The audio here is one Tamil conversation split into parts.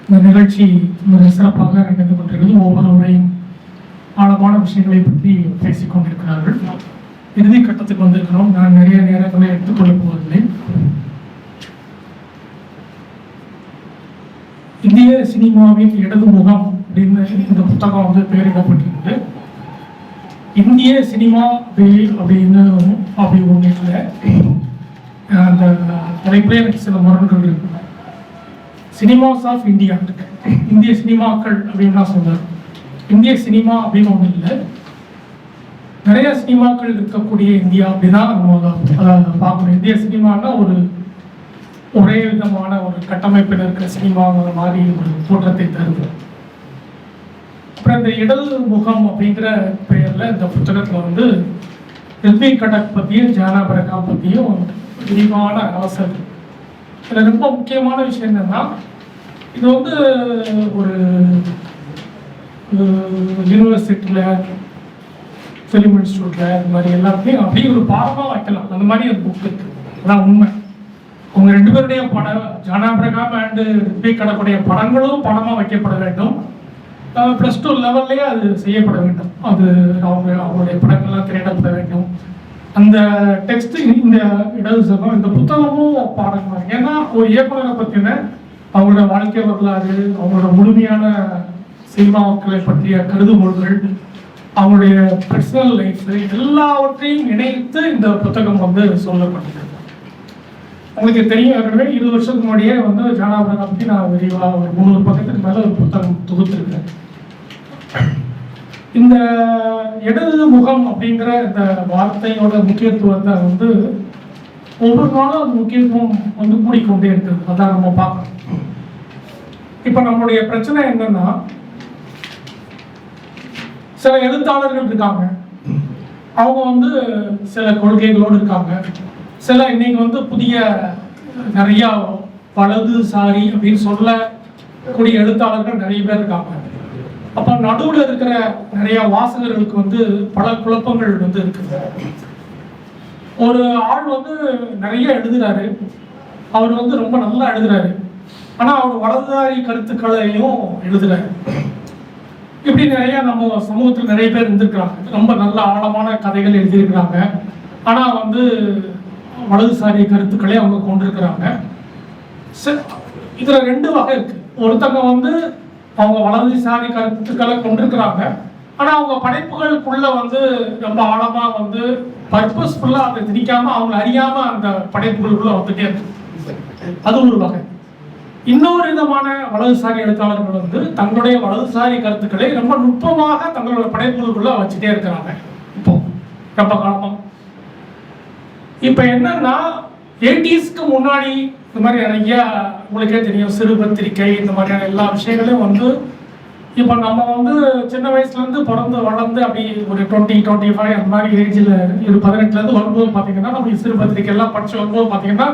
இந்த நிகழ்ச்சி மிக சிறப்பாக நடந்து கொண்டிருக்கிறது. ஒவ்வொரு முறையும் ஆழமான விஷயங்களை பற்றி பேசிக் கொண்டிருக்கிறார்கள். இறுதி கட்டத்துக்கு வந்திருக்கிறோம். நான் நிறைய நேரங்களை எடுத்துக்கொள்ளப் போவதில்லை. இந்திய சினிமாவின் இடது முகம் அப்படின்னு இந்த புத்தகம் வந்து பெயரிடப்பட்டிருக்கு. இந்திய சினிமா அப்படின்னு அப்படி ஒன்று இல்லை. அந்த தலைப்பிலே எனக்கு சில முரண்கள் இருக்கு. சினிமாஸ் ஆஃப் இந்தியா இருக்கு. இந்திய சினிமாக்கள் அப்படின்னு நான் சொல்றேன். இந்திய சினிமா அப்படின்னு ஒன்று இல்லை. நிறைய சினிமாக்கள் இருக்கக்கூடிய இந்தியா அப்படிதான் நம்ம அதை பார்க்கணும். இந்திய சினிமானா ஒரே விதமான ஒரு கட்டமைப்பில் இருக்கிற சினிமாங்கிற மாதிரி ஒரு தோற்றத்தை தருது. அப்புறம் இந்த இடது முகம் அப்படிங்கிற பெயர்ல இந்த புத்தகத்தில் வந்து ரித்விக் கடக் பற்றியும் ஜானா பரகாம் பற்றியும் விரிவான அவசரம். இதில் ரொம்ப முக்கியமான விஷயம் என்னன்னா, இது வந்து ஒரு யூனிவர்சிட்டியில் ஃபிலிம் இன்ஸ்டியூட்டில் இந்த மாதிரி எல்லாத்தையும் அப்படியே ஒரு பாடமாக வைக்கலாம். அந்த மாதிரி ஒரு புக் இருக்கு. அதான் உண்மை. அவங்க ரெண்டு பேருடைய படம், ஜானா பிரகாம் அண்டு ரித்விக் கடக்குடைய படங்களும் படமாக வைக்கப்பட வேண்டும். +2 லெவல்லையே அது செய்யப்பட வேண்டும். அது அவங்களுடைய படங்கள்லாம் திரையிடப்பட வேண்டும். அந்த டெக்ஸ்ட் இந்த இடது சகம் இந்த புத்தகமும் பாடங்கள். ஏன்னா ஒரு இயக்குநரை பற்றின அவங்களோட வாழ்க்கை வரலாறு, அவங்களோட முழுமையான சினிமாக்களை பற்றிய கருதுகோள்கள், அவங்களுடைய பர்சனல் லைஃப் எல்லாவற்றையும் இணைத்து இந்த புத்தகம் வந்து சொல்லப்பட்டிருக்கு. உங்களுக்கு தெரியும், ஏற்கனவே 20 வருஷத்துக்கு முன்னாடியே வந்து ஜானா பிரகாம் பற்றி நான் விரிவாக ஒரு 300 பக்கத்துக்கு மேலே ஒரு புத்தகம் தொகுத்திருக்கேன். இந்த இடது முகம் அப்படிங்கிற இந்த வார்த்தையோட முக்கியத்துவத்தை வந்து ஒவ்வொரு நாளும் அந்த முக்கியத்துவம் வந்து கூடிக்கொண்டே இருக்குது. அதான் நம்ம பார்க்கணும். இப்போ நம்மளுடைய பிரச்சனை என்னன்னா, சில எழுத்தாளர்கள் இருக்காங்க, அவங்க வந்து சில கொள்கைகளோடு இருக்காங்க. சில இன்னைக்கு வந்து புதிய நிறைய வலதுசாரி அப்படின்னு சொல்லக்கூடிய எழுத்தாளர்கள் நிறைய பேர் இருக்காங்க. அப்போ நடுவில் இருக்கிற நிறைய வாசகர்களுக்கு வந்து பல குழப்பங்கள் வந்து இருக்குது. ஒரு ஆள் வந்து நிறைய எழுதுறாரு, அவர் வந்து ரொம்ப நல்லா எழுதுறாரு, ஆனால் அவர் வலதுசாரி கருத்துக்களையும் எழுதுறாரு. இப்படி நிறைய நம்ம சமூகத்தில் நிறைய பேர் இருந்திருக்கிறாங்க. ரொம்ப நல்ல ஆழமான கதைகள் எழுதியிருக்கிறாங்க, ஆனால் வந்து வலதுசாரி கருத்துக்களே அவங்க கொண்டிருக்கிறாங்க. இதுல 2 வகை இருக்கு. ஒருத்தங்க வந்து அவங்க வலதுசாரி கருத்துக்களை கொண்டிருக்கிறாங்க, ஆனா அவங்க படைப்புகளுக்குள்ள வந்து ரொம்ப ஆழமா வந்து பர்பஸ்ஃபுல்லா அதை திணிக்காம அவங்க அறியாம அந்த படைப்புகளுக்குள்ள வந்துட்டே இருக்கு. அது ஒரு வகை. இன்னொரு விதமான வலதுசாரி எழுத்தாளர்கள் வந்து தங்களுடைய வலதுசாரி கருத்துக்களை ரொம்ப நுட்பமாக தங்களோட படைப்புகளுக்குள்ள வச்சுட்டே இருக்கிறாங்க. இப்போ ரொம்ப காலமா இப்போ என்னன்னா, 80ஸ்க்கு முன்னாடி இந்த மாதிரி நிறைய உங்களுக்கே தெரியும் சிறு பத்திரிகை இந்த மாதிரியான எல்லா விஷயங்களையும் வந்து இப்போ நம்ம வந்து சின்ன வயசுலேருந்து பிறந்து வளர்ந்து அப்படி ஒரு 20-25 அந்த மாதிரி ஏஜில் ஒரு 18லேருந்து வரும்போது பார்த்தீங்கன்னா, நம்ம சிறு பத்திரிகை எல்லாம் படித்து வரும்போது பார்த்தீங்கன்னா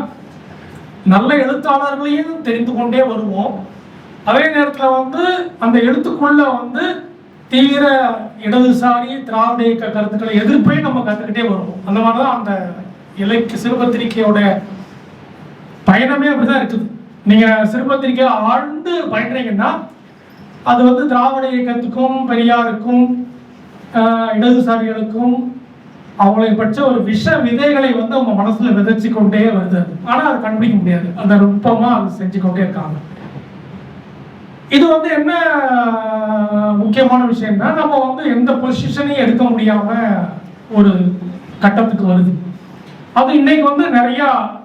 நல்ல எழுத்தாளர்களையும் தெரிந்து கொண்டே வருவோம். அதே நேரத்தில் வந்து அந்த எழுத்துக்குள்ள வந்து தீவிர இடதுசாரி திராவிட இயக்க கருத்துக்களை எதிர்ப்பையும் நம்ம கற்றுக்கிட்டே வருவோம். அந்த மாதிரி தான் அந்த சிறுபத்திரிகையோட பயணமே அப்படிதான் இருக்குது. நீங்க சிறுபத்திரிகை ஆழ்ந்து பயின்றீங்கன்னா அது வந்து திராவிட இயக்கத்துக்கும் பெரியாருக்கும் இடதுசாரிகளுக்கும் அவங்களை பற்ற ஒரு விஷ விதைகளை வந்து அவங்க மனசுல விதைச்சு கொண்டே வருது. ஆனா அது கண்டுபிடிக்க முடியாது. அந்த நுட்பமா அது செஞ்சு கொண்டே இருக்காங்க. இது வந்து என்ன முக்கியமான விஷயம்னா, நம்ம வந்து எந்த பொசிஷனையும் எடுக்க முடியாம ஒரு கட்டத்துக்கு வருது. அது இன்னைக்கு வந்து நிறைய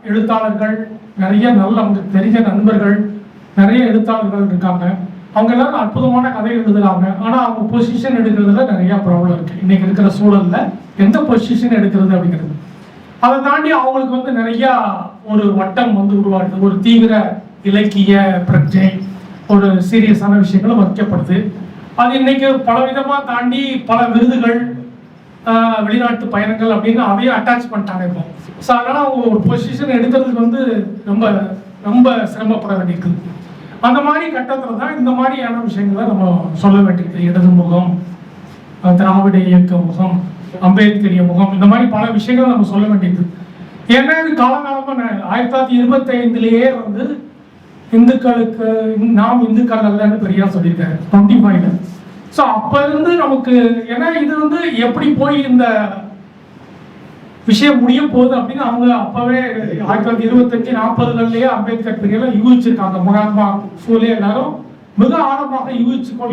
எழுத்தாளர்கள், நிறைய நல்ல நமக்கு தெரிஞ்ச நண்பர்கள், நிறைய எழுத்தாளர்கள் இருக்காங்க. அவங்க எல்லாரும் அற்புதமான கதை எழுதுறாங்க. ஆனா அவங்க பொசிஷன் எடுக்கிறதுல நிறைய ப்ராப்ளம் இருக்கு. இன்னைக்கு இருக்கிற சூழல்ல எந்த பொசிஷன் எடுக்கிறது அப்படிங்கிறது, அதை தாண்டி அவங்களுக்கு வந்து நிறைய ஒரு வட்டம் வந்து உருவாடுது. ஒரு தீவிர இலக்கிய பிரச்சனை, ஒரு சீரியஸான விஷயங்களும் வைக்கப்படுது. அது இன்னைக்கு பலவிதமா தாண்டி பல விருதுகள், வெளிநாட்டு பயணங்கள் அப்படின்னு அதையும் அட்டாச் பண்ணிட்டாங்க இப்போ. ஸோ அதனால அவங்க ஒரு பொசிஷன் எடுக்கிறதுக்கு வந்து ரொம்ப ரொம்ப சிரமப்பட வேண்டியிருக்குது. அந்த மாதிரி கட்டத்தில் தான் இந்த மாதிரியான விஷயங்களை நம்ம சொல்ல வேண்டியிருக்குது. இடது முகம், திராவிட இயக்க முகம், அம்பேத்கரிய முகம், இந்த மாதிரி பல விஷயங்களை நம்ம சொல்ல வேண்டியிருக்குது. ஏன்னா இது காலகாலமாக 1925லேயே வந்து இந்துக்களுக்கு நாம் இந்துக்கள் அல்லன்னு பெரியார் சொல்லியிருக்காரு 25. ஸோ அப்ப இருந்து நமக்கு ஏன்னா இது வந்து எப்படி போய் இந்த விஷயம் முடிய போகுது அப்படின்னு அவங்க அப்பவே 1925 40கள்லயே அம்பேத்கர் பெரியார் யூகிச்சிருக்காங்க. மகாத்மா ஃபூலே எல்லாரும் மிக ஆழமாக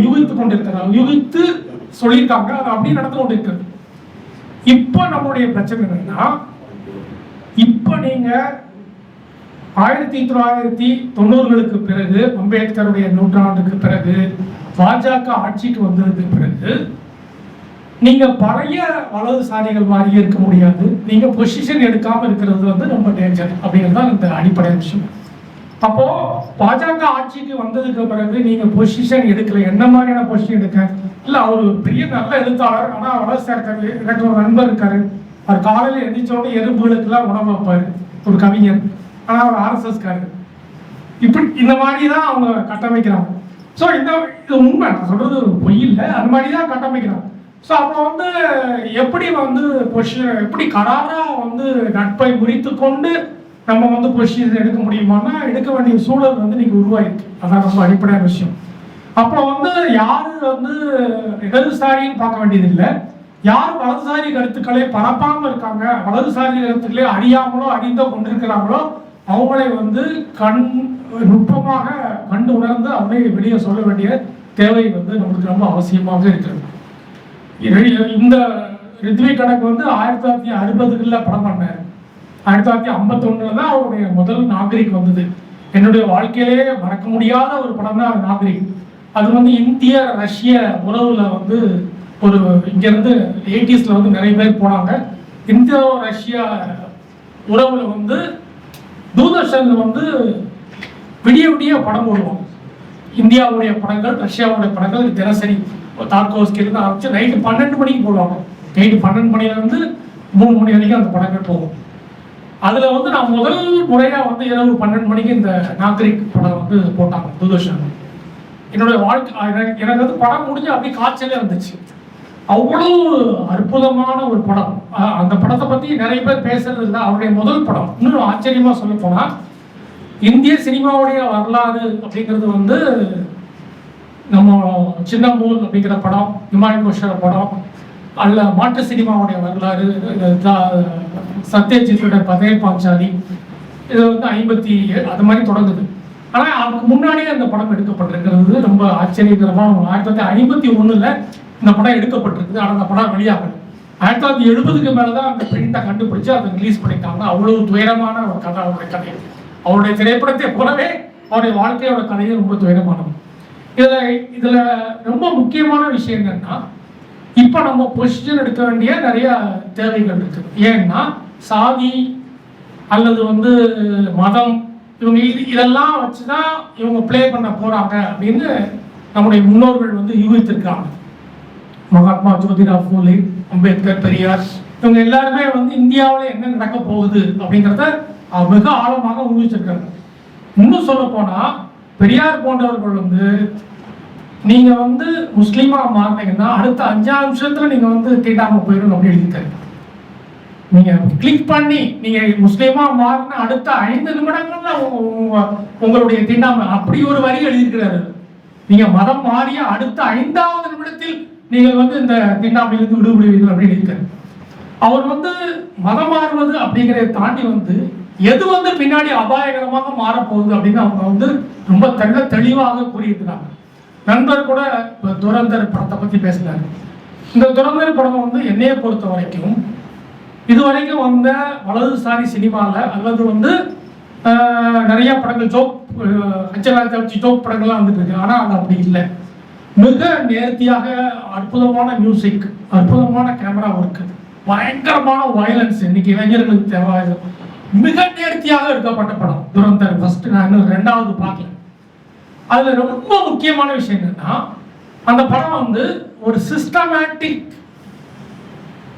யூகித்து கொண்டிருக்கிறாங்க, யூகித்து சொல்லியிருக்காங்க. அது அப்படி நடந்து கொண்டிருக்கிறது. இப்ப நம்மளுடைய பிரச்சனை என்னன்னா, இப்ப நீங்க 1990களுக்கு பிறகு அம்பேத்கருடைய நூற்றாண்டுக்கு பிறகு பாஜக ஆட்சிக்கு வந்ததுக்கு பிறகு நீங்க பழைய வலதுசாரிகள் மாதிரியே இருக்க முடியாது. நீங்க பொசிஷன் எடுக்காம இருக்கிறது வந்து ரொம்ப டேஞ்சர் அப்படிங்கிறது தான் இந்த அடிப்படை விஷயம். அப்போ பாஜக ஆட்சிக்கு வந்ததுக்கு பிறகு நீங்க பொசிஷன் எடுக்கல. என்ன மாதிரியான பொசிஷன் எடுக்க இல்ல, அவர் பெரிய நல்ல எழுத்தாளர், ஆனா வளர்ச்சியா இருக்காரு. எனக்கு ஒரு நண்பர் இருக்காரு, அவர் காலையில எந்திரிச்சோட எறும்புகளுக்கு எல்லாம் உணவு வைப்பாரு, ஒரு கவிஞர், ஆனா அவர் RSS காரு. இப்படி இந்த மாதிரி தான் அவங்க கட்டமைக்கிறாங்க. ஸோ இது உண்மை, நான் சொல்றது பொய் இல்லை, அது மாதிரி தான் கட்டமைக்கிறாங்க. ஸோ அப்போ வந்து எப்படி வந்து பொசிஷன் எப்படி கராரா வந்து நட்பை முறித்து கொண்டு நம்ம வந்து பொசிஷன் எடுக்க முடியுமானா எடுக்க வேண்டிய சூழல் வந்து இன்னைக்கு உருவாயிருக்கு. அதான் ரொம்ப அடிப்படையான விஷயம். அப்போ வந்து யாரு வந்து இடதுசாரின்னு பார்க்க வேண்டியது இல்லை, யார் வலதுசாரி கருத்துக்களை பரப்பாம இருக்காங்க, வலதுசாரி கருத்துக்களை அறியாமலோ அறிந்தோ கொண்டிருக்கிறாங்களோ அவங்களை வந்து நுட்பமாக கண்டு உணர்ந்து அவனை வெளியே சொல்ல வேண்டிய தேவை வந்து நம்மளுக்கு ரொம்ப அவசியமாக இருக்கிறது. இந்த ரித்வி கணக்கு வந்து 1960களில் படம் பண்ணார். 1951 தான் அவருடைய முதல் நாகரிக் வந்தது. என்னுடைய வாழ்க்கையிலே மறக்க முடியாத ஒரு படம் தான் நாகரிக். அது வந்து இந்திய ரஷ்ய உறவுல வந்து ஒரு இங்கிருந்து 80ஸ்ல வந்து நிறைய பேர் போனாங்க. இந்திய ரஷ்ய உறவுல வந்து தூர்தர்ஷன்ல வந்து விடிய விடிய படம் போடுவோம். இந்தியாவுடைய படங்கள், ரஷ்யாவுடைய படங்கள் தினசரி தார்கோஸ்கிலிருந்து ஆரம்பிச்சு நைட்டு 12 மணிக்கு போடுவாங்க. நைட்டு 12 மணிலேருந்து 3 மணி வரைக்கும் அந்த படங்கள் போகும். அதில் வந்து நான் முதல் முறையாக வந்து இரவு 12 மணிக்கு இந்த நாகரிக் படம் வந்து போட்டாங்க தூர்தர்ஷன். என்னுடைய வாழ்க்கை எனக்கு வந்து படம் முடிஞ்சு அப்படியே காய்ச்சலே வந்துச்சு. அவ்வளோ அற்புதமான ஒரு படம். அந்த படத்தை பற்றி நிறைய பேர் பேசுறது இல்லை. அவருடைய முதல் படம். இன்னும் ஆச்சரியமாக சொல்ல போனால் இந்திய சினிமாவுடைய வரலாறு அப்படிங்கிறது வந்து நம்ம சின்னமூல் அப்படிங்கிற படம், இமானி கோஷர் படம், அல்ல மாற்று சினிமாவுடைய வரலாறு, சத்யஜித்தோட பதேல் பாஞ்சாலி, இது வந்து 57 அது மாதிரி தொடங்குது. ஆனால் அதுக்கு முன்னாடியே அந்த படம் எடுக்கப்பட்டிருக்கிறது ரொம்ப ஆச்சரியகரமான. 1951 இந்த படம் எடுக்கப்பட்டிருக்குது. ஆனால் அந்த படம் வெளியாகல. 1970க்கு மேலதான் அந்த பிரிண்டை கண்டுபிடிச்சு அதை ரிலீஸ் பண்ணிட்டாங்க. அவ்வளவு துயரமான ஒரு கதை அவருடைய கதை. அவருடைய திரைப்படத்தை போலவே அவருடைய வாழ்க்கையோட கதையும் ரொம்ப துயரமானது. இதுல ரொம்ப முக்கியமான விஷயம் என்னன்னா, இப்ப நம்ம பொசிஷன் எடுக்க வேண்டிய நிறைய தேவைகள் இருக்கு. ஏன்னா சாதி அல்லது வந்து மதம் இவங்க இதெல்லாம் வச்சுதான் இவங்க பிளே பண்ண போறாங்க அப்படின்னு நம்முடைய முன்னோர்கள் வந்து யூகித்திருக்காங்க. மகாத்மா ஜோதிராவ் ஃபூலே, அம்பேத்கர், பெரியார் இவங்க எல்லாருமே வந்து இந்தியாவில் என்ன நடக்க போகுது அப்படிங்கிறத மிக ஆழமாக ஊகிச்சிருக்காங்க. இன்னும் சொல்ல போனா பெரியார் போன்றவர்கள் வந்து நீங்க வந்து முஸ்லீமா மாறினீங்கன்னா அடுத்த 5 நிமிஷத்துல நீங்க வந்து தீண்டாம போயிடும் அப்படின்னு எழுதிட்டாரு. நீங்க கிளிக் பண்ணி நீங்க முஸ்லீமா மாறின அடுத்த 5 நிமிடங்கள்ல உங்களுடைய தீண்டாமை அப்படி ஒரு வரி எழுதியிருக்கிறாரு. நீங்க மதம் மாறிய அடுத்த 5வது நிமிடத்தில் நீங்கள் வந்து இந்த தீண்டாமையிலிருந்து விடுபடுவீர்கள் அப்படின்னு இருக்காரு. அவர் வந்து மதம் மாறுவது அப்படிங்கிறத தாண்டி வந்து எது வந்து பின்னாடி அபாயகரமாக மாறப்போகுது அப்படின்னு அவங்க வந்து ரொம்ப தெளிவாக கூறியிருக்கிறாங்க. நண்பர் கூட துரந்தர் படத்தை பத்தி பேசினாரு. இந்த துரந்தர் படம் வந்து என்னைய பொறுத்த வரைக்கும் இதுவரைக்கும் வந்த வலதுசாரி சினிமாவில் அல்லது வந்து நிறைய படங்கள் ஜோக் படங்கள்லாம் வந்துட்டு இருக்கு. ஆனால் அது அப்படி இல்லை. மிக நேர்த்தியாக அற்புதமான மியூசிக், அற்புதமான கேமரா ஒர்க், பயங்கரமான வயலன்ஸ். இன்னைக்கு இளைஞர்களுக்கு தேவை. மிக நேர்த்தியாக எடுக்கப்பட்ட படம் துரந்தர். ஃபர்ஸ்ட் நான் இன்னும் 2வது பார்க்கல. அதுல ரொம்ப முக்கியமான விஷயம் என்னன்னா, அந்த படம் வந்து ஒரு சிஸ்டமேட்டிக்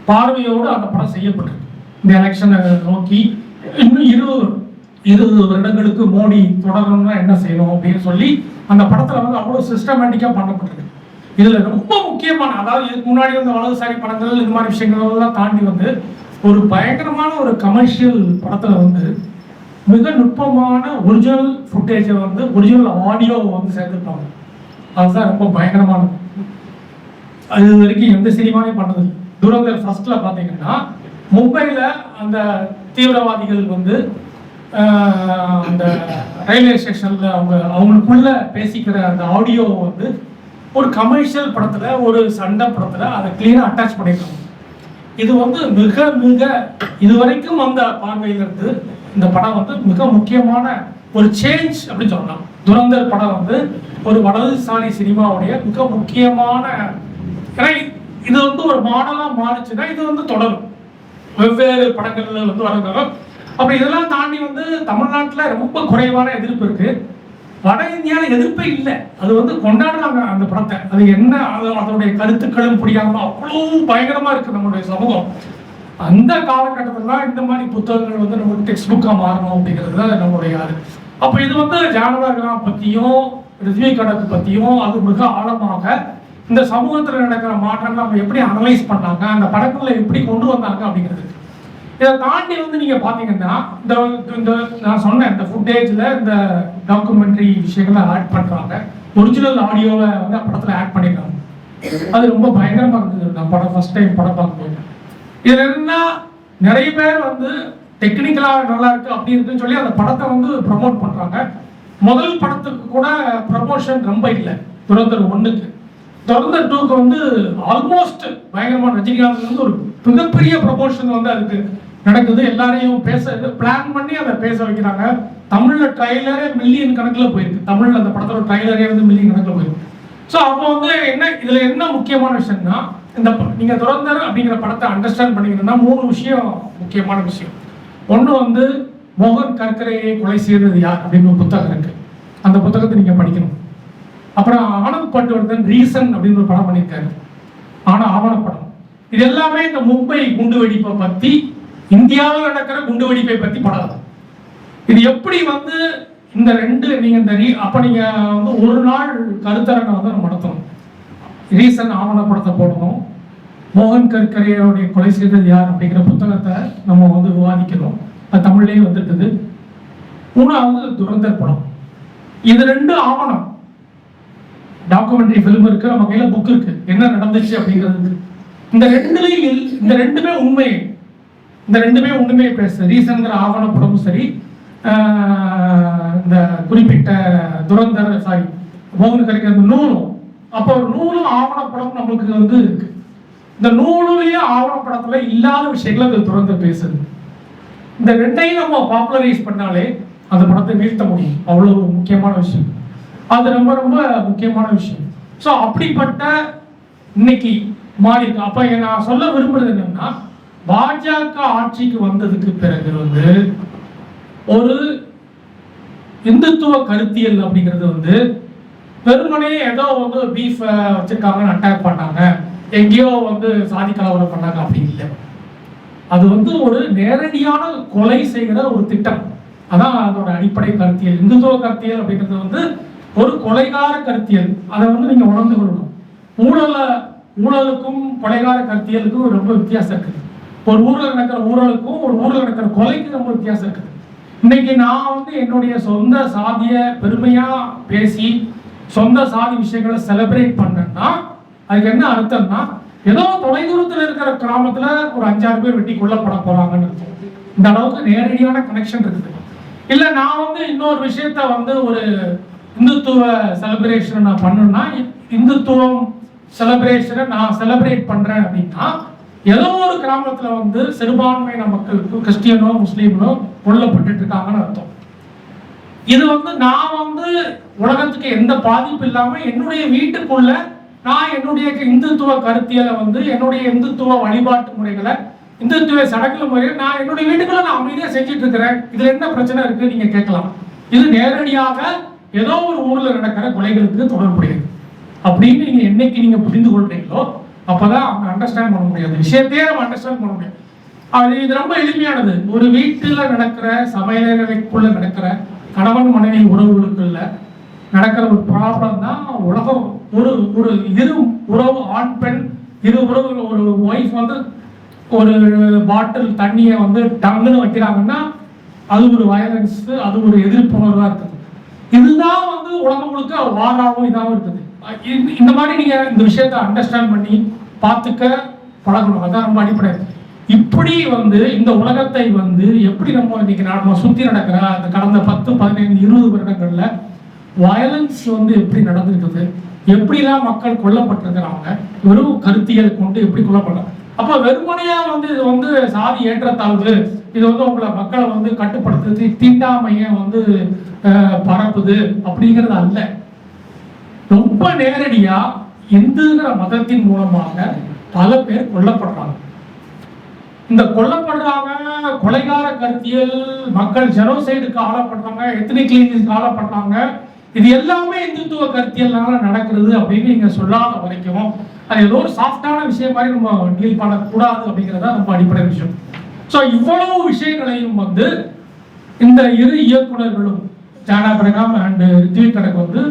பார்வையோடு அந்த படம் செய்யப்பட்டிருக்கு. இந்த எலெக்ஷனை நோக்கி இன்னும் 20 வருடங்களுக்கு மோடி தொடரணும்னா என்ன செய்யணும் அப்படின்னு சொல்லி அந்த படத்துல வந்து அவ்வளவு சிஸ்டமேட்டிக்கா பண்ணப்பட்டிருக்கு. இதுல ரொம்ப முக்கியமான, அதாவது இதுக்கு முன்னாடி வந்து வலதுசாரி படங்கள் இது மாதிரி விஷயங்கள் எல்லாம் தாண்டி வந்து ஒரு பயங்கரமான ஒரு கமர்ஷியல் படத்துல வந்து மிக நுட்பமான ஒரிஜினல் ஃபுட்டேஜை வந்து ஒரிஜினல் ஆடியோவை வந்து சேர்த்துருப்பாங்க. அதுதான் ரொம்ப பயங்கரமானது. அது வரைக்கும் எந்த சினிமாலையும் பண்ணது. துரந்தர் ஃபர்ஸ்ட்ல பார்த்தீங்கன்னா மும்பையில் அந்த தீவிரவாதிகள் வந்து அந்த ரயில்வே ஸ்டேஷனில் அவங்களுக்குள்ள பேசிக்கிற அந்த ஆடியோ வந்து ஒரு கமர்ஷியல் படத்தில் ஒரு சண்டை படத்தில் அதை கிளீனாக அட்டாச் பண்ணியிருக்காங்க. இது வந்து மிக மிக இதுவரைக்கும் அந்த பார்வையிலிருந்து இந்த படம் வந்து மிக முக்கியமான ஒரு சேஞ்ச் அப்படின்னு சொல்லலாம். துரந்தர் படம் வந்து ஒரு வலதுசாரி சினிமாவுடைய மிக முக்கியமான, ஏன்னா இது வந்து ஒரு மாடலாக மாறிச்சுன்னா இது வந்து தொடரும், வெவ்வேறு படங்கள்ல வந்து வர. அப்படி இதெல்லாம் தாண்டி வந்து தமிழ்நாட்டில் ரொம்ப குறைவான எதிர்ப்பு இருக்கு. வட இந்தியாவில் எதிர்ப்பே இல்லை. அது வந்து கொண்டாடுறாங்க அந்த படத்தை. அது என்ன அதனுடைய கருத்துக்களும் புரியாம அவ்வளோ பயங்கரமா இருக்கு நம்மளுடைய சமூகம். அந்த காலகட்டத்தில் தான் இந்த மாதிரி புத்தகங்கள் வந்து நமக்கு டெக்ஸ்ட் புக்காக மாறணும் அப்படிங்கிறது தான் நம்மளுடைய ஆறு. அப்போ இது வந்து ஜானவர்கனா பற்றியும் ரித்விகடக்கு பற்றியும் அது மிக ஆழமாக இந்த சமூகத்தில் நடக்கிற மாற்றங்களை அவங்க எப்படி அனலைஸ் பண்ணாங்க, அந்த படங்களை எப்படி கொண்டு வந்தாங்க அப்படிங்கிறது. இதை தாண்டி வந்து நீங்க பாத்தீங்கன்னா இந்த நான் சொன்னேன் இந்த ஃபுட்டேஜ்ல இந்த டாக்குமெண்ட்ரி விஷயங்களை ஆட் பண்றாங்க. ஒரிஜினல் ஆடியோவை வந்து படத்துல ஆட் பண்ணிருக்காங்க. அது ரொம்ப பயங்கரமா இருந்தது நான் படம் ஃபர்ஸ்ட் டைம் படம் பார்க்கும்போது. இதுல என்ன நிறைய பேர் வந்து டெக்னிக்கலா நல்லா இருக்கு அப்படி இருக்குன்னு சொல்லி அந்த படத்தை வந்து ப்ரமோட் பண்றாங்க. முதல் படத்துக்கு கூட ப்ரமோஷன் ரொம்ப இல்லை. துரந்தர் 1க்கு, துரந்தர் 2க்கு வந்து ஆல்மோஸ்ட் பயங்கரமான ரஜினிகாந்த் வந்து ஒரு மிகப்பெரிய ப்ரமோஷன் வந்து அதுக்கு நடக்குது. எல்லாரையும் பேச பிளான் பண்ணி அதை பேச வைக்கிறாங்க. தமிழ்ல ட்ரைலரே மில்லியன் கணக்கில் போயிருக்கு. தமிழ்ல அந்த படத்தோட ட்ரைலரே வந்து மில்லியன் கணக்கில் போயிருக்கு. ஸோ அப்போ வந்து இதுல என்ன முக்கியமான விஷயம்னா, இந்த நீங்க துரந்தர் அப்படிங்கிற படத்தை அண்டர்ஸ்டாண்ட் பண்ணிக்கணும்னா 3 விஷயம் முக்கியமான விஷயம். ஒன்று வந்து மோகன் கர்கரேயை கொலை செய்தது யார் அப்படின்னு ஒரு புத்தகம் இருக்கு. அந்த புத்தகத்தை நீங்க படிக்கணும். அப்புறம் ஆனந்த் பட்வர்தன் ரீசன் அப்படின்னு ஒரு படம் பண்ணியிருக்காரு, ஆவணப்படம். இது எல்லாமே இந்த மும்பை குண்டுவெடிப்பை பத்தி, இந்தியாவில் நடக்கிற குண்டுவெடிப்பை பத்தி படம். இது எப்படி வந்து இந்த ரெண்டு நீங்க இந்த அப்ப நீங்க வந்து ஒரு நாள் கருத்தரங்கை வந்து நம்ம நடத்தணும். ரீசன் ஆவணப்படத்தை போடணும், மோகன் கர்கரேயோடைய கொலை செய்தது யார் அப்படிங்கிற புத்தகத்தை நம்ம வந்து விவாதிக்கணும். அது தமிழ்லேயே வந்துருக்குது. 3வது துரந்தர் படம். இது 2 ஆவணம், டாக்குமெண்ட்ரி ஃபிலிம் இருக்கு, நம்ம கையில புக் இருக்கு, என்ன நடந்துச்சு அப்படிங்கிறது. இந்த ரெண்டுமே உண்மை. இந்த ரெண்டுமே உண்மையை பேசு. ரீசன்கிற ஆவணப்படமும் சரி, இந்த குறிப்பிட்ட துரந்தர் மோகன் கர்கரே அந்த நூலும், அப்போ ஒரு நூலும் ஆவணப்படம் நம்மளுக்கு வந்து இருக்கு. இந்த நூலுலயே ஆவணப்படத்துல இல்லாத விஷயங்களை அந்த துரந்தர் பேசுது. இந்த ரெண்டையும் நம்ம பாப்புலரைஸ் பண்ணாலே அந்த படத்தை வீழ்த்த முடியும். அவ்வளவு முக்கியமான விஷயம். அது ரொம்ப ரொம்ப முக்கியமான விஷயம். ஸோ அப்படிப்பட்ட இன்னைக்கு மாறி இருக்கு. அப்ப நான் சொல்ல விரும்புறது என்னன்னா, பாஜக ஆட்சிக்கு வந்ததுக்கு பிறகு வந்து ஒரு இந்துத்துவ கருத்தியல் அப்படிங்கிறது வந்து வெறுமனே ஏதோ வந்து பீஃப் வச்சிருக்காங்கன்னு அட்டாக் பண்ணாங்க, எங்கேயோ வந்து சாதி கலவரம் பண்ணாங்க அப்படி இல்லை. அது வந்து ஒரு நேரடியான கொலை செய்கிற ஒரு திட்டம். அதான் அதோட அடிப்படை கருத்தியல். இந்துத்துவ கருத்தியல் அப்படிங்கிறது வந்து ஒரு கொலைகார கருத்தியல். அதை வந்து நீங்க உணர்ந்து கொள்ளணும். ஊழலுக்கும் கொலைகார கருத்தியலுக்கும் ரொம்ப வித்தியாசம் இருக்குது. ஒரு ஊரில் நடக்கிற ஊழலுக்கும் ஒரு ஊரில் நடக்கிற கொலைக்கும் ரொம்ப வித்தியாசம் இருக்குது. இன்னைக்கு நான் வந்து என்னுடைய சொந்த சாதிய பெருமையா பேசி சொந்த சாதி விஷயங்களை செலிப்ரேட் பண்ணேன்னா அதுக்கு என்ன அர்த்தம்னா, ஏதோ தொலைதூரத்தில் இருக்கிற கிராமத்துல ஒரு 5-6 பேர் வெட்டி கொல்லப்பட போறாங்கன்னு இருக்கும். இந்த அளவுக்கு நேரடியான கனெக்ஷன் இருக்குது. இல்ல நான் வந்து இன்னொரு விஷயத்த வந்து ஒரு இந்துத்துவ செலிப்ரேஷன் நான் பண்ணணும்னா, இந்துத்துவம் செலிப்ரேஷனை நான் செலிப்ரேட் பண்றேன் அப்படின்னா, ஏதோ ஒரு கிராமத்துல வந்து சிறுபான்மையின மக்களுக்கு கிறிஸ்டியனோ முஸ்லீமோ கொல்லப்பட்டு இருக்காங்கன்னு அர்த்தம். இது வந்து நான் வந்து உலகத்துக்கு எந்த பாதிப்பு இல்லாம என்னுடைய வீட்டுக்குள்ள நான் என்னுடைய இந்துத்துவ கருத்தியலை வந்து என்னுடைய இந்துத்துவ வழிபாட்டு முறைகளை இந்துத்துவ சடங்கு முறையை நான் என்னுடைய வீட்டுக்குள்ள நான் அமைதியா செஞ்சுட்டு இருக்கிறேன். இதுல என்ன பிரச்சனை இருக்கு நீங்க கேட்கலாம். இது நேரடியாக ஏதோ ஒரு ஊர்ல நடக்கிற கொலைகளுக்கு தொடர்புடையது அப்படின்னு நீங்க என்னைக்கு நீங்க புரிந்து கொள்றீங்களோ அப்பதான் அவங்க அண்டர்ஸ்டாண்ட் பண்ண முடியாது, விஷயத்தையே நம்ம அண்டர்ஸ்டாண்ட் பண்ண முடியாது. இது ரொம்ப எளிமையானது. ஒரு வீட்டுல நடக்கிற சமையலறைக்குள்ள நடக்கிற கணவன் மனைவி உறவுகளுக்குள்ள நடக்கிற ஒரு ப்ராப்ளம் தான் உலகம். ஒரு ஒரு இரு உறவு, ஆண் பெண் இரு உறவுகள், ஒரு ஒய்ஃப் வந்து ஒரு பாட்டில் தண்ணியை வந்து டங்குன்னு வைக்கிறாங்கன்னா அது ஒரு வயலன்ஸ், அது ஒரு எதிர்ப்புணர்வா இருக்குது. இதுதான் வந்து உலகம் முழுக்க வாராவும் இதாகவும் இருக்குது. இந்த மாதிரி நீங்க இந்த விஷயத்த அண்டர்ஸ்டாண்ட் பண்ணி பார்த்துக்க பழகணும். அதான் ரொம்ப அடிப்படை. இப்படி வந்து இந்த உலகத்தை வந்து எப்படி நம்ம இன்னைக்கு நம்ம சுத்தி நடக்கிற அந்த கடந்த 10, 15, 20 வருடங்கள்ல வயலன்ஸ் வந்து எப்படி நடந்திருக்குது, எப்படிலாம் மக்கள் கொல்லப்பட்டிருக்கிறாங்க, வெறும் கருத்தியல் கொண்டு எப்படி கொல்லப்படுறாங்க. அப்ப வெறுமனையா வந்து இது வந்து சாதி ஏற்றத்தாழ்வு, இது வந்து உங்களை மக்களை வந்து கட்டுப்படுத்துறது, தீண்டாமைய வந்து பரப்புது அப்படிங்கிறது அல்ல. ரொம்ப நேரடியா இந்துங்கிற மதத்தின் மூலமாக பல பேர் கொல்லப்படுறாங்க. இந்த கொல்லப்படுறாங்க, கொலைகார கருத்தியல், மக்கள் ஜெனோசைடுக்கு ஆளப்படுறாங்க, எத்னிக் கிளீனிங்க்கு ஆளப்படுறாங்க. இது எல்லாமே இந்துத்துவ கருத்தியல்னால நடக்கிறது அப்படின்னு நீங்க சொல்லாத வரைக்கும் அது ஏதோ ஒரு சாஃப்டான விஷயம் மாதிரி நம்ம டீல் பண்ணக்கூடாது அப்படிங்கிறதா ரொம்ப அடிப்படை விஷயம். ஸோ இவ்வளவு விஷயங்களையும் வந்து இந்த இரு இயக்குநர்களும் ஜான் ஆபிரகாம் அண்ட் ரித்விக் கனக் வந்து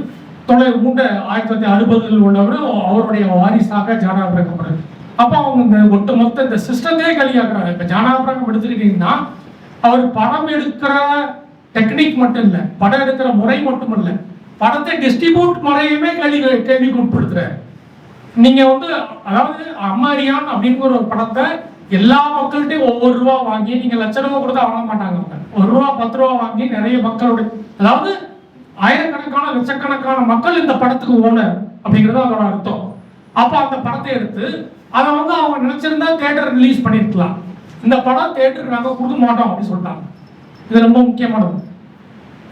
1960 உள்ளவர், அவருடைய வாரிசாக ஜான் ஆபிரகாம். அப்போ அவங்க இந்த ஒட்டுமொத்த இந்த சிஸ்டத்தையே களியாக்குறாங்க. இப்போ ஜான் ஆபிரகாம் எடுத்துக்கிட்டீங்கன்னா அவர் படம் எடுக்கிற டெக்னிக் மட்டும் இல்லை, படம் எடுக்கிற முறை மட்டும் இல்லை, படத்தை டிஸ்ட்ரிபியூட் முறையுமே கேள்விக்கு உட்படுத்துறாரு. நீங்க வந்து அதாவது அம்மாரியான் அப்படிங்கிற ஒரு படத்தை எல்லா மக்கள்கிட்டையும் ஒவ்வொரு ரூபா வாங்கி, நீங்க லட்ச ரூபா கொடுத்தா வாங்க மாட்டாங்க. 1 ரூபா 10 ரூபா வாங்கி நிறைய மக்களுடைய, அதாவது ஆயிரக்கணக்கான லட்சக்கணக்கான மக்கள் இந்த படத்துக்கு ஓனர் அப்படிங்கிறது அதோட அர்த்தம். அப்ப அந்த படத்தை எடுத்து அதை வந்து அவங்க நினைச்சிருந்தா தியேட்டர் ரிலீஸ் பண்ணிருக்கலாம். இந்த படம் தியேட்டருக்கு நாங்கள் கொடுக்க மாட்டோம் அப்படின்னு சொல்லிட்டாங்க. இது ரொம்ப முக்கியமானது.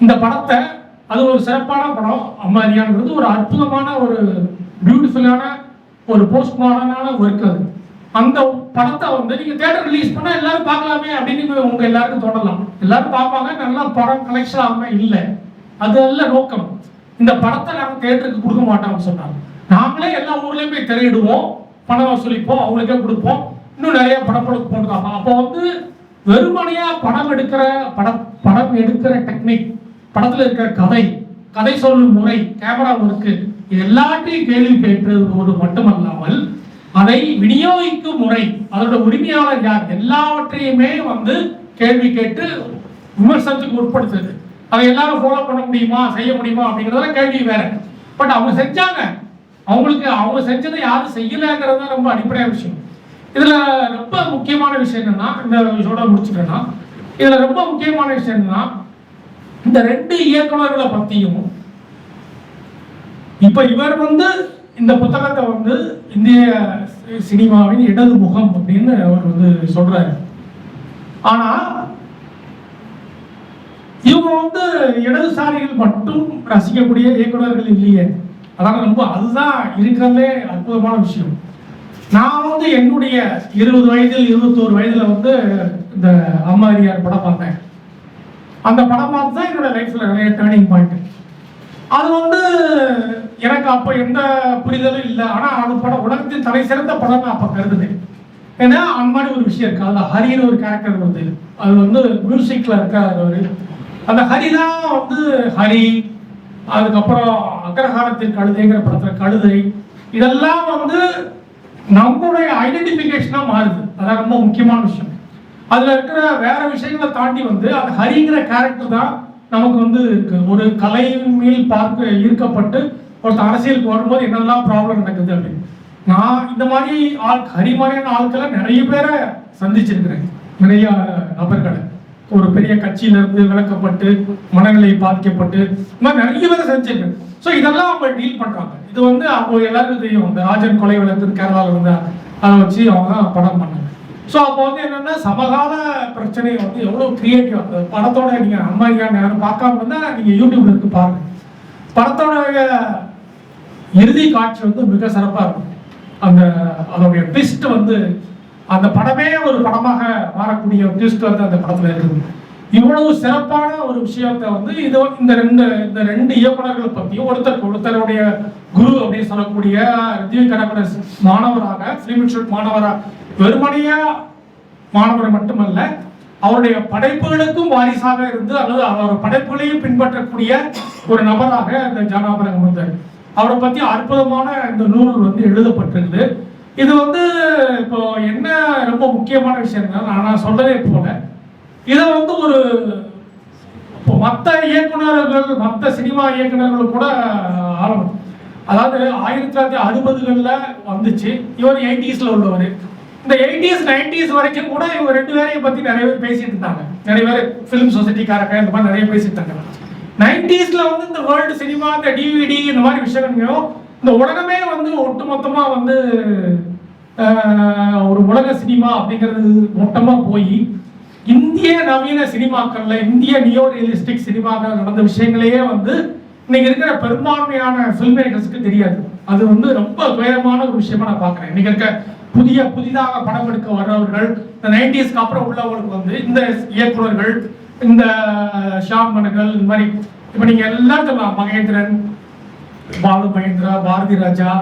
இந்த படத்தை, அது ஒரு சிறப்பான படம் அம்மாரியான்றது, ஒரு அற்புதமான ஒரு பியூட்டிஃபுல்லான ஒரு போஸ்ட் மாடர்னான ஒர்க். அது அந்த படத்தை வந்து நீங்க தியேட்டர் ரிலீஸ் பண்ணா எல்லாரும் பார்க்கலாமே அப்படின்னு உங்க எல்லாருக்கும் தோணலாம். எல்லாரும் பார்ப்பாங்க, நல்லா படம் கலெக்ஷன் ஆகாம இல்லை, அது அல்ல நோக்கம். இந்த படத்தை நாங்கள் தியேட்டருக்கு கொடுக்க மாட்டோம்னு சொன்னாங்க. நாங்களே எல்லா ஊர்லயும் போய் திரையிடுவோம், பணம் வசூலிப்போம், அவங்களுக்கே கொடுப்போம், இன்னும் நிறைய படம் போட்டுக்காங்க. அப்போ வந்து வெறுமனையா படம் எடுக்கிற டெக்னிக், படத்துல இருக்கிற கதை சொல்லும் முறை, கேமரா ஒர்க்கு, இது எல்லாத்தையும் கேள்வி கேட்டதோடு மட்டுமல்லாமல் அதை விநியோகிக்கும் முறை, அதோட உரிமையாளர் யார், எல்லாவற்றையுமே வந்து கேள்வி கேட்டு விமர்சனத்துக்கு உட்படுத்துது. அதை எல்லாரும் ஃபாலோ பண்ண முடியுமா, செய்ய முடியுமா அப்படிங்கிறத கேள்வி வேற. பட் அவங்க செஞ்சாங்க, அவங்க செஞ்சதை யாரும் செய்யலைங்கிறது தான் ரொம்ப அடிப்படையான விஷயம். இதுல ரொம்ப முக்கியமான விஷயம் என்னன்னா, இந்த விஷயோட முடிச்சுட்டேன்னா, இதுல ரொம்ப முக்கியமான விஷயம் என்னன்னா, இந்த 2 இயக்குநர்களை பத்தியும் இப்ப இவர் வந்து இந்த புத்தகத்தை வந்து இந்திய சினிமாவின் இடது முகம் அப்படின்னு அவர் வந்து சொல்றாரு. ஆனா இவங்க வந்து இடதுசாரிகள் மட்டும் ரசிக்கக்கூடிய இயக்குநர்கள் இல்லையே. அதான் ரொம்ப, அதுதான் இருக்கிறதே அற்புதமான விஷயம். நான் வந்து என்னுடைய 20 வயதில் 21 வயதுல வந்து இந்த அம்மாரியார் படம் பார்த்தேன். அந்த படம் பார்த்து தான் என்னோட லைஃப்ல நிறைய டேர்னிங் பாயிண்ட். அது வந்து எனக்கு அப்ப எந்த புரிதலும் இல்லை. ஆனா அது படம் உலகத்தின் தலை சிறந்த படம் நான் அப்ப கருதுனேன். ஏன்னா அந்த மாதிரி ஒரு விஷயம் இருக்கு. அதுல ஹரின்னு ஒரு கேரக்டர் வந்து, அது வந்து மியூசிக்ல இருக்காரு. அந்த ஹரி தான் வந்து ஹரி, அதுக்கப்புறம் அக்ரஹாரத்தின் கழுதைங்கிற படத்துல கழுதை, இதெல்லாம் வந்து நம்மளுடைய ஐடென்டிபிகேஷனா மாறுது. அதான் ரொம்ப முக்கியமான விஷயம். அதுல இருக்கிற வேற விஷயங்களை தாண்டி வந்து அந்த ஹரிங்கிற கேரக்டர் தான் நமக்கு வந்து ஒரு கலை மேல் பார்க்க ஈர்க்கப்பட்டு ஒருத்தர் அரசியலுக்கு வரும்போது என்னெல்லாம் ப்ராப்ளம் நடக்குது அப்படின்னு. நான் இந்த மாதிரி ஹரி மாதிரியான ஆட்களை நிறைய பேரை சந்திச்சிருக்கிறேன், நிறைய நபர்களை. ஒரு பெரிய கட்சியில இருந்து விளக்கப்பட்டு மனநிலை பாதிக்கப்பட்டு இந்த மாதிரி நிறைய பேரை சந்திச்சிருக்கேன். ஸோ இதெல்லாம் அவங்க டீல் பண்றாங்க. இது வந்து அவங்க எல்லாருக்கும் தெரியும். இந்த ராஜன் கொலை வழக்கு கேரளாவில் வந்து அதை வச்சு அவங்க படம் பண்ணாங்க. ஸோ அப்போ வந்து என்னன்னா, சமகால பிரச்சனையை வந்து எவ்வளோ கிரியேட்டிவ். அந்த படத்தோட நீங்க அம்மாரியான் யாரும் பார்க்காம இருந்தா நீங்க யூடியூப்ல இருக்கு பாருங்க. படத்தோட இறுதி காட்சி வந்து மிக சிறப்பா இருக்கும். அதோடைய ட்விஸ்ட் வந்து அந்த படமே ஒரு படமாக மாறக்கூடிய ட்விஸ்ட் வந்து அந்த படத்துல இருக்குது. இவ்வளவு சிறப்பான ஒரு விஷயத்தை வந்து இந்த ரெண்டு இயக்குநர்களை பற்றியும் ஒருத்தருடைய குரு அப்படின்னு சொல்லக்கூடிய ரித்விக் கனக் மாணவராக, ஃபிலிம் இன்ஸ்டிடியூட் மாணவராக, வெறுமனையா மாணவர் மட்டுமல்ல, அவருடைய படைப்புகளுக்கும் வாரிசாக இருந்து அல்லது அவர் படைப்புகளையும் பின்பற்றக்கூடிய ஒரு நபராக இந்த ஜான் ஆபிரகாம் வந்தார். அவரை பத்தி அற்புதமான இந்த நூல் வந்து எழுதப்பட்டிருக்குது. இது வந்து இப்போ என்ன ரொம்ப முக்கியமான விஷயம் நான் சொல்றதே போல, இதை வந்து ஒரு இப்போ மற்ற இயக்குநர்கள், மற்ற சினிமா இயக்குநர்கள் கூட ஆரம்பம், அதாவது 1960களில் வந்துச்சு. இவர் 80ஸ்ல உள்ளவர். இந்த 80s 90s வரைக்கும் கூட இவங்க ரெண்டு பேரையும் பத்தி நிறைய பேர் பேசிட்டு இருந்தாங்க. நிறைய பேர் ஃபிலிம் சொசைட்டிக்காரங்க இந்த மாதிரி நிறைய பேசிட்டு இருந்தாங்க. 90ஸ்ல வந்து இந்த வேர்ல்டு சினிமா, இந்த டிவிடி, இந்த மாதிரி விஷயங்களும் இந்த உலகமே வந்து ஒட்டுமொத்தமா வந்து ஒரு உலக சினிமா அப்படிங்கிறது மொத்தமா போய் இந்திய நவீன சினிமாக்கள்ல, இந்திய நியோ ரியலிஸ்டிக் சினிமாக்கள் நடந்த விஷயங்களையே வந்து இன்னைக்கு இருக்கிற பெரும்பான்மையான ஃபில்ம் மேக்கர்ஸ்க்கு தெரியாது. அது வந்து ரொம்ப துயரமான ஒரு விஷயமா நான் பார்க்குறேன். இன்னைக்கு இருக்க புதிதாக படம் எடுக்க வர்றவர்கள், இந்த 90ஸ்க்கு அப்புறம் உள்ளவங்களுக்கு வந்து இந்த இயக்குநர்கள், இந்த ஷாம் மனகள், இந்த மாதிரி இப்போ நீங்க எல்லாரும் சொல்லலாம், மகேந்திரன், பாலு மகேந்திரா, பாரதி ராஜா,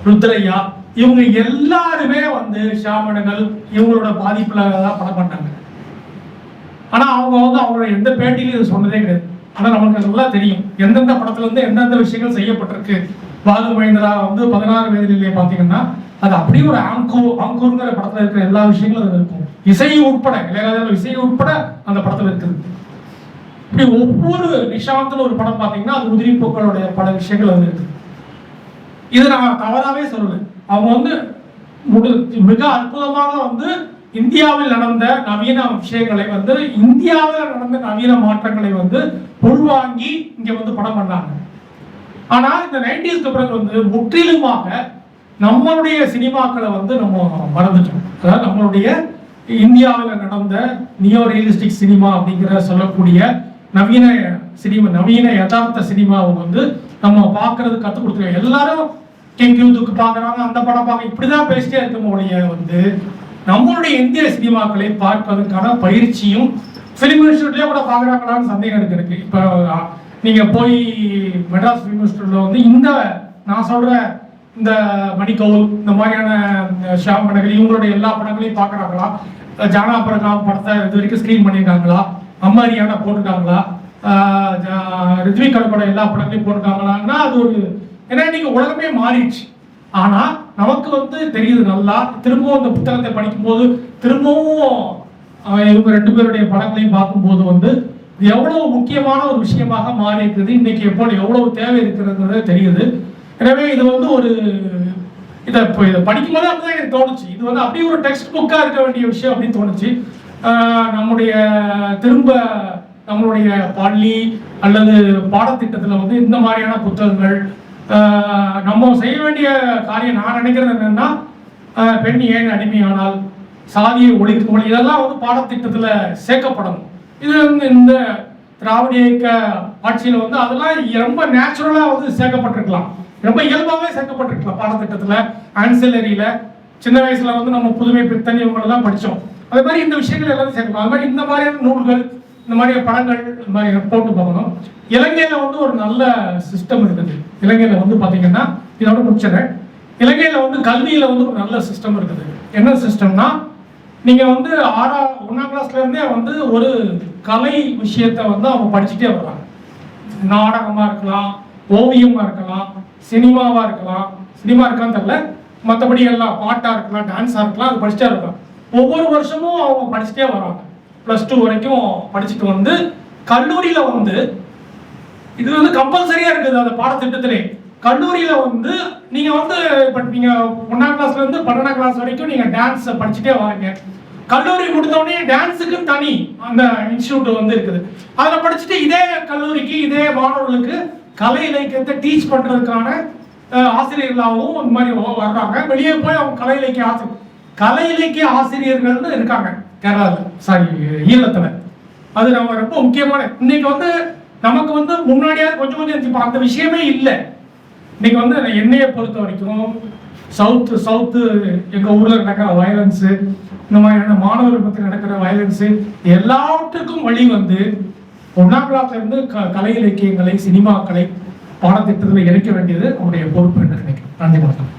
ருத்ரையா, இவங்க எல்லாருமே வந்து ஷாமனங்கள் இவங்களோட பாதிப்புல தான் படம் பண்ணாங்க. ஆனா அவங்க வந்து அவங்களோட எந்த பேட்டியிலும் இது சொன்னதே கிடையாது. ஆனா நமக்கு நல்லா தெரியும் எந்தெந்த படத்துல இருந்து எந்தெந்த விஷயங்கள் செய்யப்பட்டிருக்கு. பாலு மகேந்திரா வந்து 16 வயதிலேயே பாத்தீங்கன்னா அது அப்படியே ஒரு ஆங்கூருங்கிற படத்துல இருக்கிற எல்லா விஷயங்களும் அதுல இருக்கும். இசை உட்பட, இளையராஜா இசை உட்பட அந்த படத்துல இருக்குது. இப்படி ஒவ்வொரு நிஷாந்த்னு ஒரு படம் பாத்தீங்கன்னா அது உதிரி பூக்களுடைய பல விஷயங்கள் அது இருக்கு. இது நான் தவறாவே சொல்லுவேன். அவங்க வந்து மிக அற்புதமாக வந்து இந்தியாவில் நடந்த நவீன விஷயங்களை வந்து, இந்தியாவில் நடந்த நவீன மாற்றங்களை வந்து உள்வாங்கி இங்க வந்து படம் பண்ணாங்க. ஆனா இந்த 90ஸ்க்கு பிறகு வந்து முற்றிலுமாக நம்மளுடைய சினிமாக்களை வந்து நம்ம மறந்துட்டோம். அதாவது நம்மளுடைய இந்தியாவில் நடந்த நியோ ரியலிஸ்டிக் சினிமா அப்படிங்கிற சொல்லக்கூடிய நவீன சினிமா, நவீன யதார்த்த சினிமாவை வந்து நம்ம பார்க்கறது கற்றுக் கொடுத்துருக்கோம். எல்லாரும் கிங் யூத்துக்கு பார்க்குறாங்க, அந்த படம் பார்க்க, இப்படிதான் பேசிட்டே இருக்க ஒழிய வந்து நம்மளுடைய இந்திய சினிமாக்களை பார்ப்பதற்கான பயிற்சியும் ஃபிலிம் இன்ஸ்டியூட்லேயே கூட பார்க்குறாங்களான்னு சந்தேகம் இருக்கு. இப்போ நீங்க போய் மெட்ராஸ் ஃபிலிம் இன்ஸ்டியூட்ல வந்து இந்த நான் சொல்ற இந்த மணிக்கவுல், இந்த மாதிரியான ஷாம் படங்கள், இவங்களுடைய எல்லா படங்களையும் பார்க்குறாங்களா? ஜானா பிரகாம் படத்தை இது வரைக்கும் ஸ்க்ரீன் பண்ணியிருக்காங்களா? அம்மாரியான போட்டுருக்காங்களா? ரித்விக் படம் எல்லா படங்களையும் போட்டுருக்காங்களான்னா அது ஒரு, ஏன்னா இன்னைக்கு உலகமே மாறிடுச்சு. ஆனா நமக்கு வந்து தெரியுது நல்லா. திரும்பவும் அந்த புத்தகத்தை படிக்கும்போது, திரும்பவும் இவங்க ரெண்டு பேருடைய படங்களையும் பார்க்கும்போது வந்து எவ்வளவு முக்கியமான ஒரு விஷயமாக மாறி இருக்குது. இன்னைக்கு எப்போ எவ்வளவு தேவை இருக்கிறது தெரியுது. எனவே இது வந்து ஒரு இதை படிக்கும்போது அப்படிதான் எனக்கு தோணுச்சு. இது வந்து அப்படியே ஒரு டெக்ஸ்ட் புக்கா இருக்க வேண்டிய விஷயம் அப்படின்னு தோணுச்சு. நம்முடைய திரும்ப நம்மளுடைய பள்ளி அல்லது பாடத்திட்டத்தில் வந்து இந்த மாதிரியான புத்தகங்கள் நம்ம செய்ய வேண்டிய காரியம். நான் நினைக்கிறது என்னன்னா, பெண் ஏன் அடிமையானால், சாதியை ஒழிக்கும், இதெல்லாம் வந்து பாடத்திட்டத்தில் சேர்க்கப்படணும். இது வந்து இந்த திராவிட இயக்க ஆட்சியில் வந்து அதெல்லாம் ரொம்ப நேச்சுரலா வந்து சேர்க்கப்பட்டிருக்கலாம், ரொம்ப இயல்பாகவே சேர்க்கப்பட்டிருக்கலாம் பாடத்திட்டத்தில், ஆன்சிலரியில. சின்ன வயசுல வந்து நம்ம புதுமை பித்தன் இவங்களெல்லாம் படித்தோம். அதே மாதிரி இந்த விஷயங்கள் எல்லாத்தையும் சேர்க்கலாம். அது மாதிரி இந்த மாதிரியான நூல்கள், இந்த மாதிரி படங்கள், இந்த மாதிரி போட்டு பார்க்கணும். இலங்கையில வந்து ஒரு நல்ல சிஸ்டம் இருக்குது. இலங்கையில வந்து பாத்தீங்கன்னா, இதோட முடிச்சிடறேன். இலங்கையில வந்து கல்வியில வந்து ஒரு நல்ல சிஸ்டம் இருக்குது. என்ன சிஸ்டம்னா, நீங்க வந்து 1ஆம் கிளாஸ்ல இருந்தே வந்து ஒரு கலை விஷயத்தை வந்து அவங்க படிச்சுட்டே வர்றாங்க. நாடகமா இருக்கலாம், ஓவியமா இருக்கலாம், சினிமாவா இருக்கலாம், சினிமா இருக்கான்னு தெரியல, மற்றபடி எல்லாம் பாட்டா இருக்கலாம், டான்ஸா இருக்கலாம், அது படிச்சுட்டே இருக்கலாம். ஒவ்வொரு வருஷமும் அவங்க படிச்சுட்டே வராங்க. +2 வரைக்கும் படிச்சுட்டு வந்து கல்லூரியில வந்து இது வந்து கம்பல்சரியா இருக்குது அந்த பாடத்திட்டத்திலே. கல்லூரியில வந்து நீங்க வந்து இப்ப நீங்க 1ஆம் கிளாஸ்ல இருந்து 12ஆம் கிளாஸ் வரைக்கும் நீங்க டான்ஸ் படிச்சுட்டே வரீங்க. கல்லூரி முடித்த உடனே டான்ஸுக்கு தனி அந்த இன்ஸ்டிடியூட் வந்து இருக்குது. அதுல படிச்சுட்டு இதே கல்லூரிக்கு இதே மாணவர்களுக்கு கலை இலக்கியத்தை டீச் பண்றதுக்கான ஆசிரியர்களாகவும் இந்த மாதிரி வர்றாங்க. வெளியே போய் அவங்க கலை இலக்கிய ஆசிரியர்கள்னு இருக்காங்க கேரளாவில், ஈழத்துல. அது நம்ம ரொம்ப முக்கியமான. இன்னைக்கு வந்து நமக்கு வந்து முன்னாடியாவது கொஞ்சம் அந்த விஷயமே இல்லை. இன்னைக்கு வந்து என்னையை பொறுத்த வரைக்கும் சவுத்து எங்க ஊர்ல நடக்கிற வயலன்ஸு, இந்த மாதிரியான மாணவர்கள் பற்றி நடக்கிற வயலன்ஸு, எல்லாவற்றுக்கும் வழி வந்து 1ஆம் கிளாஸ்ல இருந்து கலை இலக்கியங்களை, சினிமாக்களை பாடத்திட்டத்தில் இணைக்க வேண்டியது நம்முடைய பொறுப்பு என்று நினைக்கிறேன். நன்றி வணக்கம்.